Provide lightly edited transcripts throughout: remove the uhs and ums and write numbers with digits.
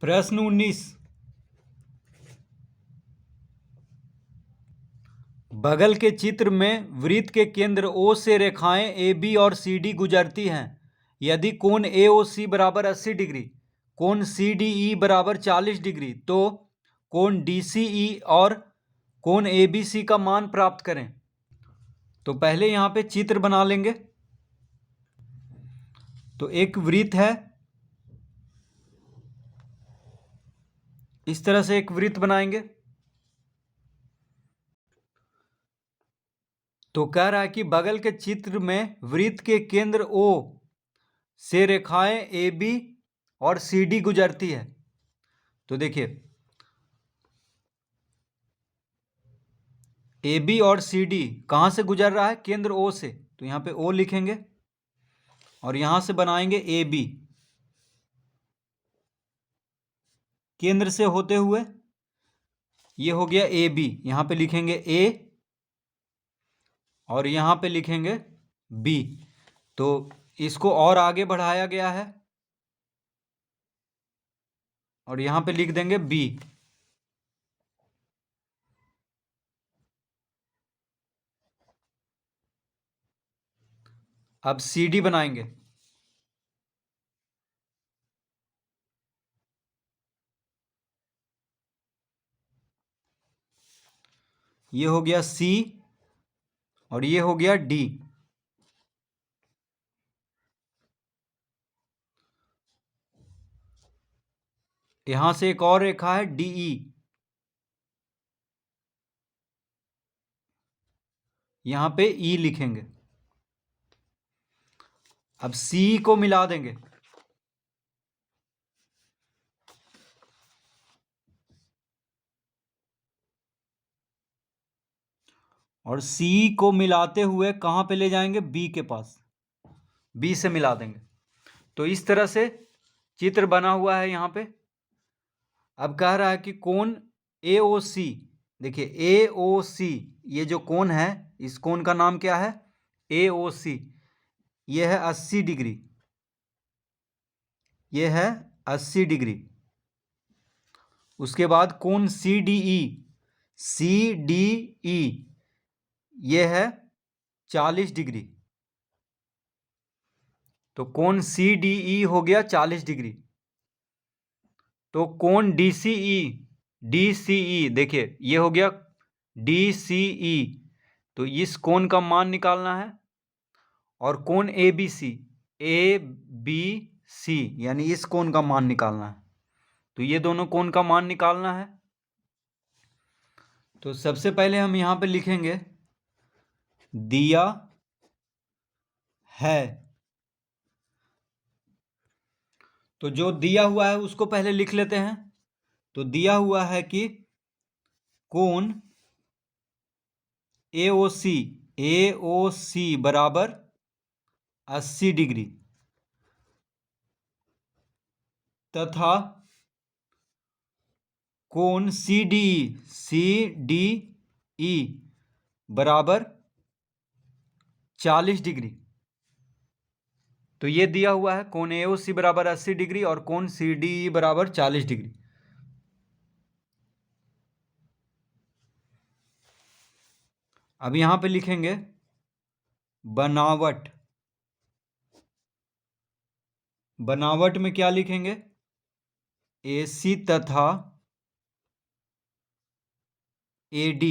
प्रश्न 19। बगल के चित्र में वृत्त के केंद्र O से रेखाएं AB और CD गुजरती हैं। यदि कोण AOC बराबर 80 डिग्री, कोण CDE बराबर 40 डिग्री, तो कोण DCE और कोण ABC का मान प्राप्त करें। तो पहले यहाँ पे चित्र बना लेंगे। तो एक वृत्त है, इस तरह से एक वृत्त बनाएंगे। तो कह रहा है कि बगल के चित्र में वृत्त के केंद्र O से रेखाएं AB और CD गुजरती है। तो देखिए, AB और CD कहाँ से गुजर रहा है? केंद्र O से। तो यहाँ पे O लिखेंगे और यहाँ से बनाएंगे AB, केंद्र से होते हुए ये हो गया AB। यहाँ पे लिखेंगे A और यहाँ पे लिखेंगे B। तो इसको और आगे बढ़ाया गया है और यहाँ पे लिख देंगे B। अब CD बनाएंगे। ये हो गया C और ये हो गया D। यहां से एक और रेखा है DE, यहां पे E लिखेंगे। अब C को मिला देंगे और C को मिलाते हुए कहां पे ले जाएंगे? B के पास, B से मिला देंगे। तो इस तरह से चित्र बना हुआ है यहाँ पे। अब कह रहा है कि कोण AOC, देखिए AOC ये जो कोण है, इस कोण का नाम क्या है? AOC। ये है 80 डिग्री, ये है 80 डिग्री। उसके बाद कोण CDE, CDE ये है 40 डिग्री। तो कोण CDE हो गया 40 डिग्री। तो कोण DCE, DCE देखिए ये हो गया DCE। तो इस कोण का मान निकालना है। और कोण ABC, ABC यानी इस कोण का मान निकालना है। तो ये दोनों कोण का मान निकालना है। तो सबसे पहले हम यहाँ पे लिखेंगे दिया है। तो जो दिया हुआ है उसको पहले लिख लेते हैं। तो दिया हुआ है कि कोण AOC बराबर 80 डिग्री तथा कोण CDE बराबर 40 डिग्री। तो ये दिया हुआ है कोण AOC बराबर 80 डिग्री और कोण CDE बराबर 40 डिग्री। अब यहां पे लिखेंगे बनावट। बनावट में क्या लिखेंगे? AC तथा AD,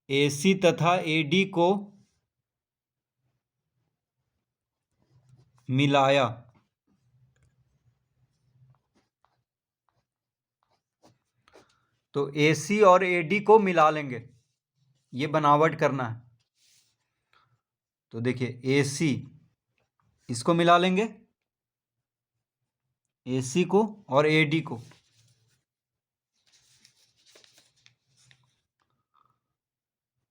AC तथा AD को मिलाया। तो AC और AD को मिला लेंगे, ये बनावट करना है। तो देखिए AC इसको मिला लेंगे, AC को और AD को।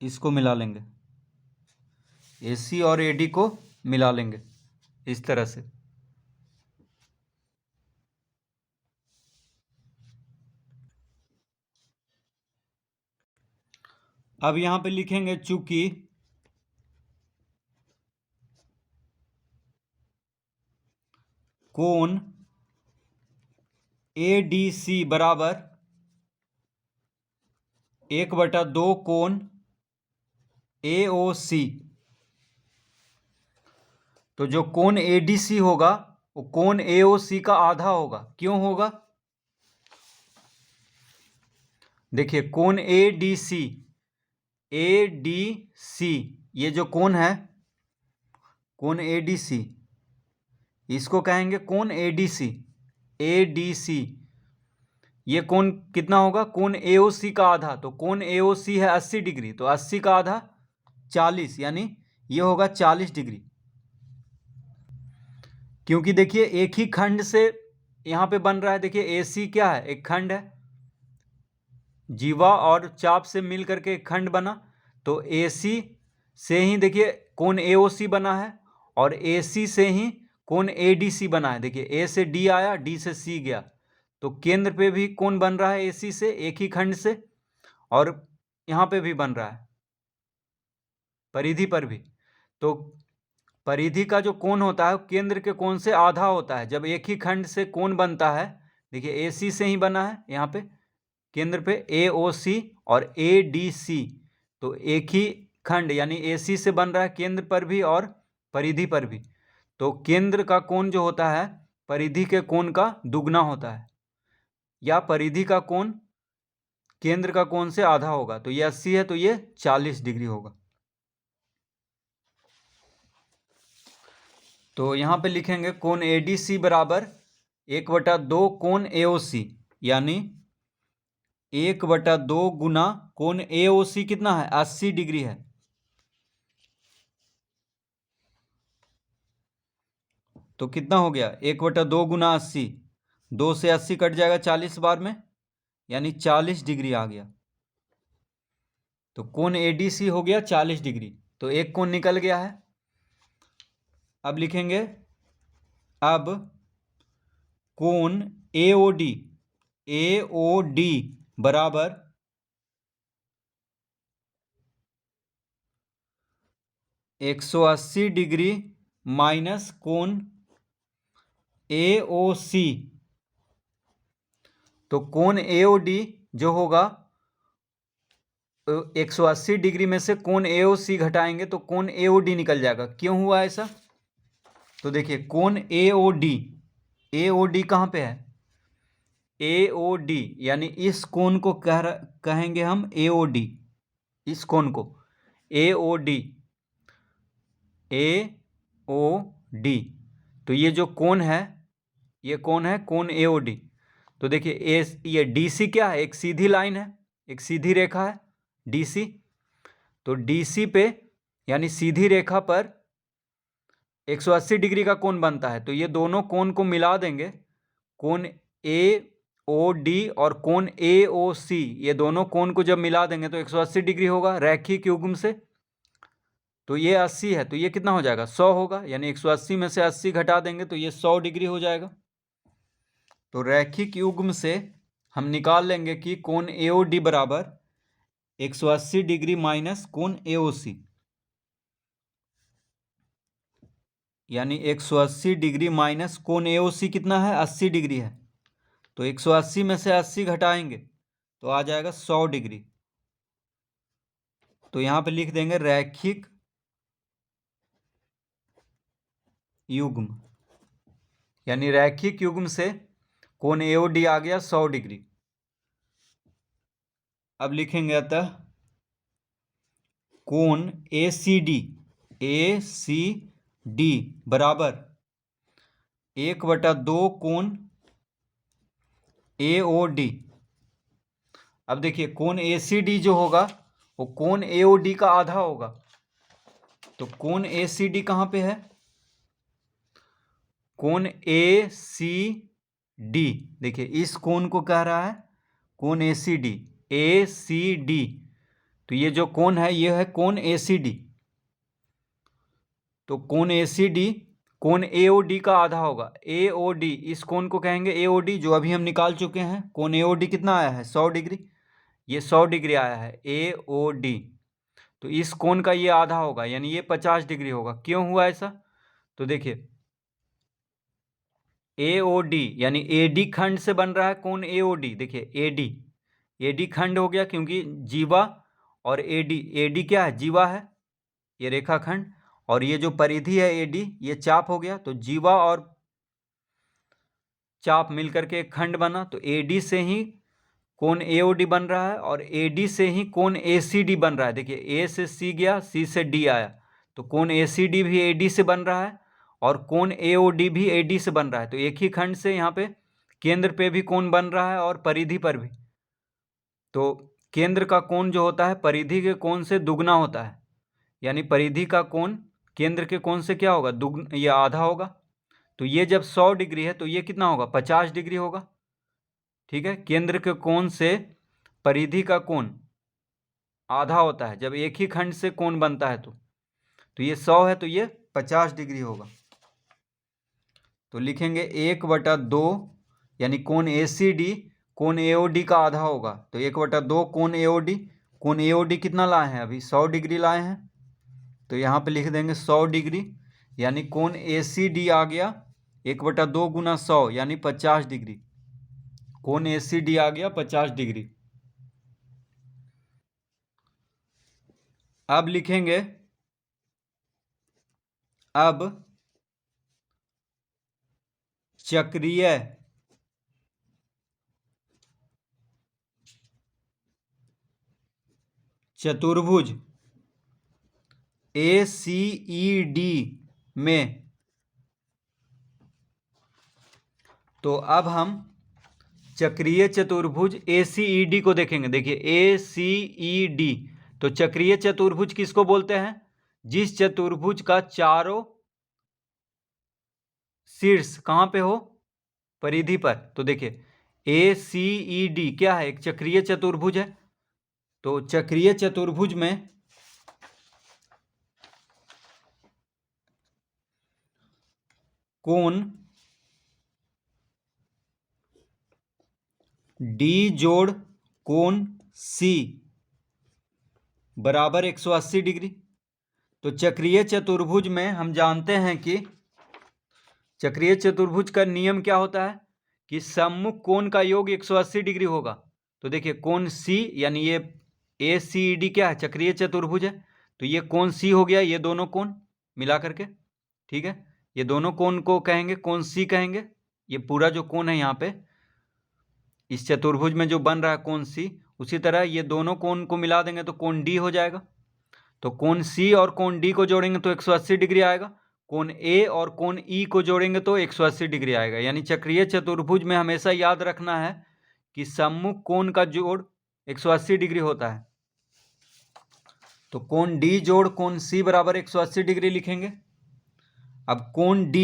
इसको मिला लेंगे, AC और AD को मिला लेंगे इस तरह से। अब यहां पे लिखेंगे चूंकि कोण ADC बराबर 1/2 कोण AOC। तो जो कोण ADC होगा वो कोण AOC का आधा होगा। क्यों होगा? देखिए कोण ADC ये जो कोण है, कोण ADC, इसको कहेंगे कोण ADC। ये कोण कितना होगा? कोण AOC का आधा। तो कोण AOC है 80 डिग्री, तो 80 का आधा 40, यानी ये होगा 40 डिग्री। क्योंकि देखिए एक ही खंड से यहाँ पे बन रहा है। देखिए AC क्या है? एक खंड है, जीवा और चाप से मिल करके एक खंड बना। तो AC से ही देखिए कोण AOC बना है, और AC से ही कोण ADC बना है। देखिए A से D आया, D से C गया, तो केंद्र पे भी कोण बन रहा है AC से, एक ही खंड से, और यहाँ पे भी बन रहा है परिधि पर भी। तो परिधि का जो कोण होता है केंद्र के कोण से आधा होता है। जब एक ही खंड से कोण बनता है, देखिए AC से ही बना है यहाँ पे केंद्र पे AOC और ADC, तो एक ही खंड यानी AC से बन रहा है केंद्र पर भी और परिधि पर भी। तो केंद्र का कोण जो होता है परिधि के कोण का दुगना होता है, या परिधि का कोण केंद्र का कोण से आधा होगा। तो ये 80 है, तो ये 40 डिग्री होगा। तो यहाँ पे लिखेंगे कोण ADC बराबर 1/2 कोण AOC, यानी 1/2 गुना कोण AOC कितना है? 80 डिग्री है। तो कितना हो गया? 1/2 गुना 80, 2 से 80 कट जाएगा 40 बार में, यानी 40 डिग्री आ गया। तो कोण ADC हो गया 40 डिग्री। तो एक कोण निकल गया है। अब लिखेंगे अब कोण AOD बराबर 180 डिग्री माइनस कोण AOC। तो कोण AOD जो होगा 180 डिग्री में से कोण AOC घटाएंगे तो कोण AOD निकल जाएगा। क्यों हुआ ऐसा? तो देखिए कोण AOD कहाँ पे है? AOD यानी इस कोण को कहेंगे हम AOD। इस कोण को AOD। तो ये जो कोण है, ये कोण है कोण AOD। तो देखिए ये DC क्या है? एक सीधी लाइन है, एक सीधी रेखा है DC। तो DC पे यानी सीधी रेखा पर 180 डिग्री का कोण बनता है। तो ये दोनों कोण को मिला देंगे, कोण AOD और कोण AOC, ये दोनों कोण को जब मिला देंगे तो 180 डिग्री होगा रैखिक युग्म से। तो ये 80 है, तो ये कितना हो जाएगा? 100 होगा, यानी 180 में से 80 घटा देंगे तो ये 100 डिग्री हो जाएगा। तो रैखिक युग्म से हम निकाल लेंगे कि कोण AOD बराबर 180 डिग्री माइनस कोण AOC, यानी 180 डिग्री माइनस कोण AOC कितना है? 80 डिग्री है। तो 180 में से 80 घटाएंगे तो आ जाएगा 100 डिग्री। तो यहाँ पे लिख देंगे रैखिक युग्म, यानी रैखिक युग्म से कोण AOD आ गया 100 डिग्री। अब लिखेंगे अतः कोण ACD बराबर 1/2 कोण AOD। अब देखिए कोण ACD जो होगा वो कोण AOD का आधा होगा। तो कोण ACD कहाँ पे है? कोण ACD, देखिए इस कोण को कह रहा है कोण ACD। तो ये जो कोण है ये है कोण ACD। तो कोण ACD कोण AOD का आधा होगा। AOD इस कोण को कहेंगे AOD, जो अभी हम निकाल चुके हैं। कोण AOD कितना आया है? 100 डिग्री। ये 100 डिग्री आया है AOD। तो इस कोण का ये आधा होगा, यानी ये 50 डिग्री होगा। क्यों हुआ ऐसा? तो देखिए AOD यानी AD खंड से बन रहा है कोण AOD। देखिए AD खंड हो गया क्योंकि जीवा और AD क्या है, जीवा है, ये रेखाखंड, और ये जो परिधि है AD ये चाप हो गया। तो जीवा और चाप मिलकर के एक खंड बना, तो AD से ही कोण AOD बन रहा है और AD से ही कोण ACD बन रहा है। देखिए A से C गया, C से D आया, तो कोण ACD भी AD से बन रहा है और कोण AOD भी AD से बन रहा है। तो एक ही खंड से यहाँ पे केंद्र पे भी कोण बन रहा है और परिधि पर भी। तो केंद्र का कोण जो होता है परिधि के कोण से दुगना होता है, यानी परिधि का कोण केंद्र के कोण से क्या होगा, दुगना, ये आधा होगा। तो ये जब 100 डिग्री है तो ये कितना होगा, 50 डिग्री होगा। ठीक है, केंद्र के कोण से परिधि का कोण आधा होता है जब एक ही खंड से कोण बनता है। तो ये 100 है तो ये 50 डिग्री होगा। तो लिखेंगे 1/2 यानी कोण ACD कोण AOD का आधा होगा। तो 1/2 कोण AOD कितना लाए हैं, अभी 100 डिग्री लाए हैं। तो यहाँ पे लिख देंगे 100 डिग्री, यानी कोण ACD आ गया 1/2 गुना 100 यानी 50 डिग्री। कोण ACD आ गया 50 डिग्री। अब लिखेंगे, अब चक्रीय चतुर्भुज ACED में, तो अब हम चक्रीय चतुर्भुज ACED को देखेंगे। देखिए ACED, तो चक्रीय चतुर्भुज किसको बोलते हैं, जिस चतुर्भुज का चारों शीर्ष कहाँ पे हो, परिधि पर। तो देखिए ACED क्या है, एक चक्रीय चतुर्भुज है। तो चक्रीय चतुर्भुज में कोण D जोड़ कोण C बराबर 180 डिग्री। तो चक्रीय चतुर्भुज में हम जानते हैं कि चक्रीय चतुर्भुज का नियम क्या होता है कि सम्मुख कोण का योग 180 डिग्री होगा। तो देखिए कोण C यानी ये ACED क्या है, चक्रीय चतुर्भुज है। तो ये कोण C हो गया, ये दोनों कोण मिला करके, ठीक है, ये दोनों कोण को कहेंगे कोण C कहेंगे। ये पूरा जो कोण है यहाँ पे इस चतुर्भुज में जो बन रहा है कोण C, उसी तरह ये दोनों कोण को मिला देंगे तो कोण D हो जाएगा। तो कोण C और कोण D को जोड़ेंगे तो 180 डिग्री आएगा। कोण A और कोण E को जोड़ेंगे तो 180 डिग्री आएगा। यानी चक्रीय चतुर्भुज में हमेशा याद रखना है कि सम्मुख कोण का जोड़ 180 डिग्री होता है। तो कोण D जोड़ कोण C बराबर 180 डिग्री लिखेंगे। अब कोण D,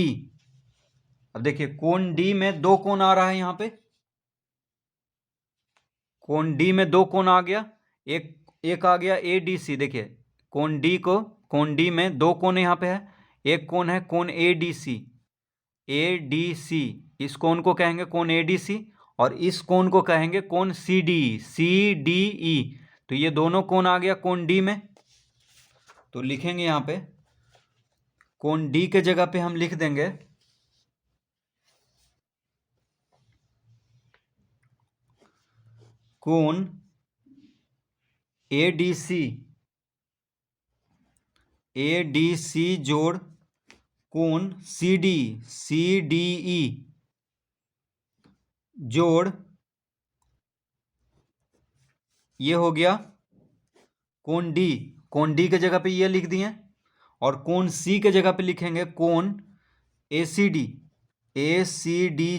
अब देखिए कोण D में दो कोण आ रहा है यहाँ पे, कोण D में दो कोण आ गया, एक आ गया ADC। देखिए कोण D में दो कोण यहाँ पे है, एक कोण है कोण ADC, इस कोण को कहेंगे कोण ADC और इस कोण को कहेंगे कोण CDE। तो ये दोनों कोण आ गया कोण D में। तो लिखेंगे यहाँ पे कोण D के जगह पे हम लिख देंगे कोण ADC जोड़ कोण CDE जोड़, ये हो गया कोण D के जगह पे ये लिख दिए, और कोण C के जगह पे लिखेंगे कोण ACD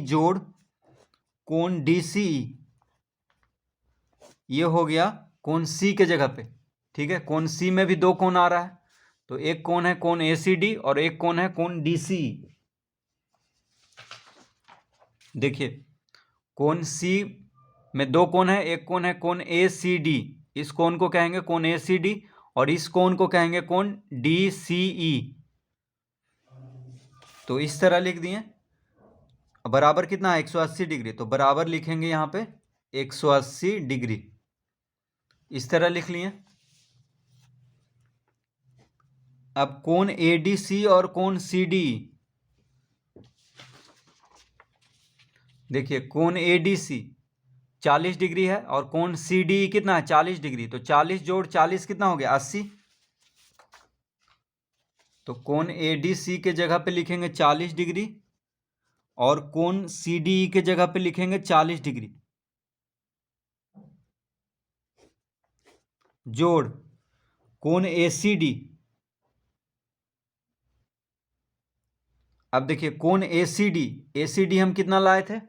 जोड़ कोण DCE, ये हो गया कोण C के जगह पे। ठीक है, कोण C में भी दो कोण आ रहा है, तो एक कोण है कोण ACD और एक कोण है कोण DCE। देखिए कोण C में दो कोण है, एक कोण है कोण ACD, इस कोण को कहेंगे कोण ACD और इस कोण को कहेंगे कोण DCE। तो इस तरह लिख दिए। बराबर कितना है 180 डिग्री, तो बराबर लिखेंगे यहाँ पे 180 डिग्री, इस तरह लिख लिए। अब कोण ADC और कोण CDE, देखिए कोण ADC 40 डिग्री है और कोण CDE कितना है 40 डिग्री, तो 40 जोड़ 40 कितना हो गया 80। तो कोण ADC के जगह पे लिखेंगे 40 डिग्री और कोण CDE के जगह पे लिखेंगे 40 डिग्री जोड़ कोण ACD। अब देखिए कोण ACD हम कितना लाए थे,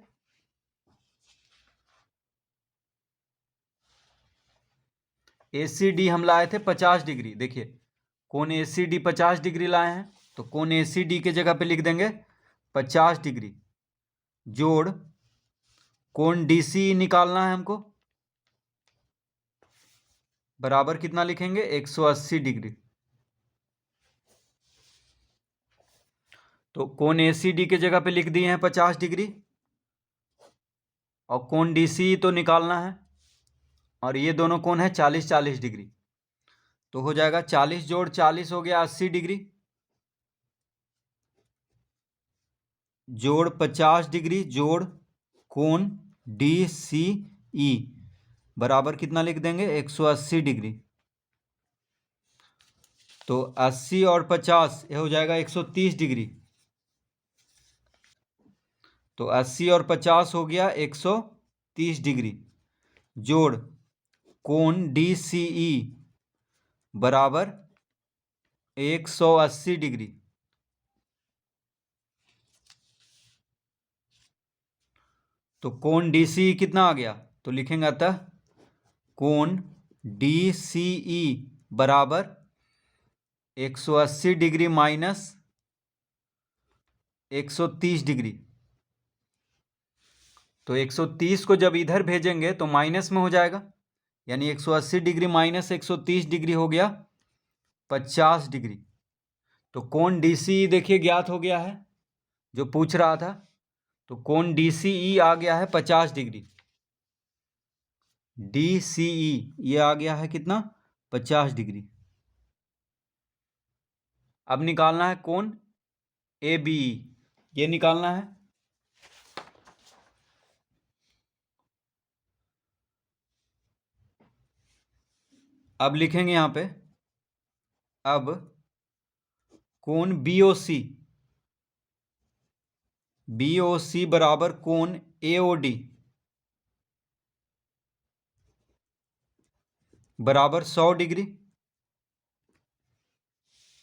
ACD हम लाए थे 50 डिग्री। देखिए कोण ACD 50 डिग्री लाए हैं, तो कोण ACD के जगह पे लिख देंगे 50 डिग्री जोड़ कोण DCE निकालना है हमको, बराबर कितना लिखेंगे 180 डिग्री। तो कोण ACD के जगह पे लिख दिए हैं 50 डिग्री और कोण DCE तो निकालना है, और ये दोनों कोण है 40-40 डिग्री। तो हो जाएगा 40 जोड़ 40 हो गया 80 डिग्री जोड़ 50 डिग्री जोड़ कोण DCE बराबर कितना लिख देंगे 180 डिग्री। तो 80 और 50 यह हो जाएगा 130 डिग्री। तो 80 और 50 हो गया 130 डिग्री जोड़ कोण DCE बराबर 180 डिग्री। तो कोण DCE कितना आ गया, तो लिखेंगे अतः कोण DCE बराबर 180 डिग्री माइनस 130 डिग्री। तो 130 को जब इधर भेजेंगे तो माइनस में हो जाएगा, यानी 180 डिग्री माइनस 130 डिग्री हो गया 50 डिग्री। तो कोण DCE देखिए ज्ञात हो गया है जो पूछ रहा था। तो कोण DCE आ गया है 50 डिग्री। DCE ये आ गया है कितना 50 डिग्री। अब निकालना है कोण ABE, ये निकालना है। अब लिखेंगे यहां पे, अब कोण BOC बराबर कोण AOD बराबर 100 डिग्री।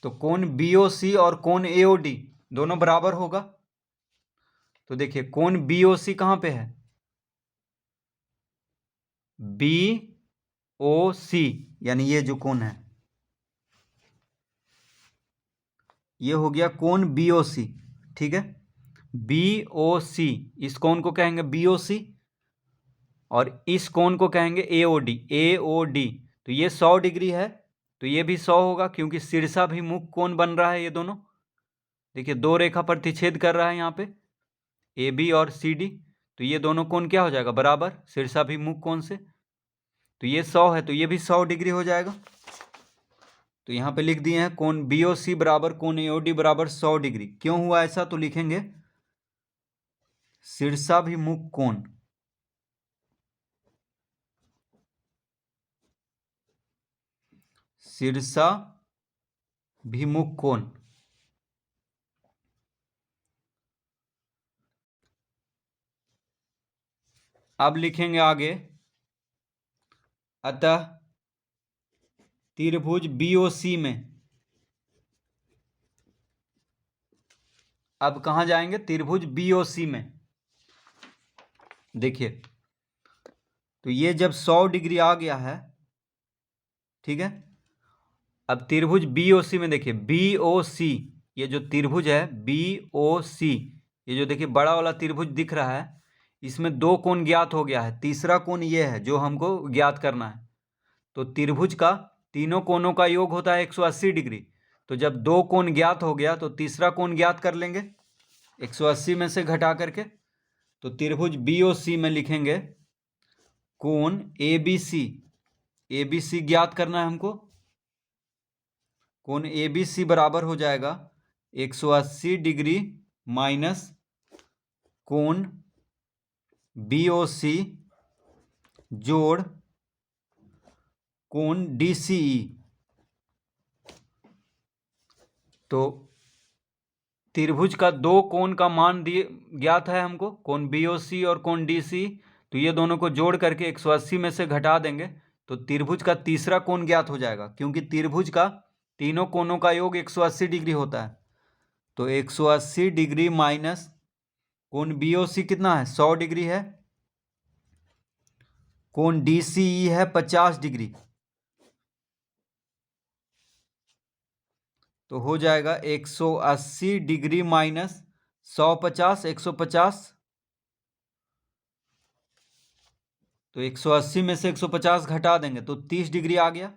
तो कोण BOC और कोण AOD दोनों बराबर होगा। तो देखिए कोण BOC कहां पे है, BOC यानी ये जो कोण है ये हो गया कोण BOC, ठीक है। BOC इस कोण को कहेंगे BOC और इस कोण को कहेंगे AOD। तो ये 100 डिग्री है तो ये भी 100 होगा, क्योंकि शीर्षाभिमुख कोण बन रहा है ये दोनों। देखिए दो रेखा प्रतिच्छेद कर रहा है यहाँ पे AB और CD, तो ये दोनों कोण क्या हो जाएगा बराबर शीर्षाभिमुख कोण से। तो ये 100 है तो ये भी 100 डिग्री हो जाएगा। तो यहाँ पे लिख दिए हैं कोण BOC बराबर कोण AOD बराबर 100 डिग्री। क्यों हुआ ऐसा, तो लिखेंगे शीर्षाभिमुख कोण शीर्षाभिमुख कोण अब लिखेंगे आगे, अतः त्रिभुज BOC में, अब कहां जाएंगे त्रिभुज BOC में। देखिए तो ये जब 100 डिग्री आ गया है, ठीक है। अब त्रिभुज BOC में देखिए BOC ये जो त्रिभुज है BOC, ये जो देखिए बड़ा वाला त्रिभुज दिख रहा है, इसमें दो कोण ज्ञात हो गया है, तीसरा कोण ये है जो हमको ज्ञात करना है। तो त्रिभुज का तीनों कोणों का योग होता है 180 डिग्री। तो जब दो कोण ज्ञात हो गया तो तीसरा कोण ज्ञात कर लेंगे 180 में से घटा करके। तो त्रिभुज BOC में लिखेंगे कोण ABC ज्ञात करना है हमको। कोण ABC बराबर हो जाएगा 180 डिग्री माइनस कोण BOC जोड़ कोण DCE। तो त्रिभुज का दो कोण का मान दिए ज्ञात है हमको, कोण BOC और कोण DCE। तो ये दोनों को जोड़ करके 180 में से घटा देंगे तो त्रिभुज का तीसरा कोण ज्ञात हो जाएगा, क्योंकि त्रिभुज का तीनों कोणों का योग 180 डिग्री होता है। तो 180 डिग्री माइनस कोण BOC कितना है, 100 डिग्री है, कोण DCE है 50 डिग्री। तो हो जाएगा 180 डिग्री माइनस 150, 150। तो 180 में से 150 घटा देंगे तो 30 डिग्री आ गया।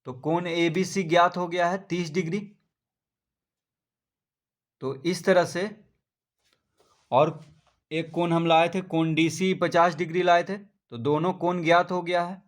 तो कोण ABC ज्ञात हो गया है 30 डिग्री। तो इस तरह से, और एक कोण हम लाए थे कोण DCE 50 डिग्री लाए थे, तो दोनों कोण ज्ञात हो गया है।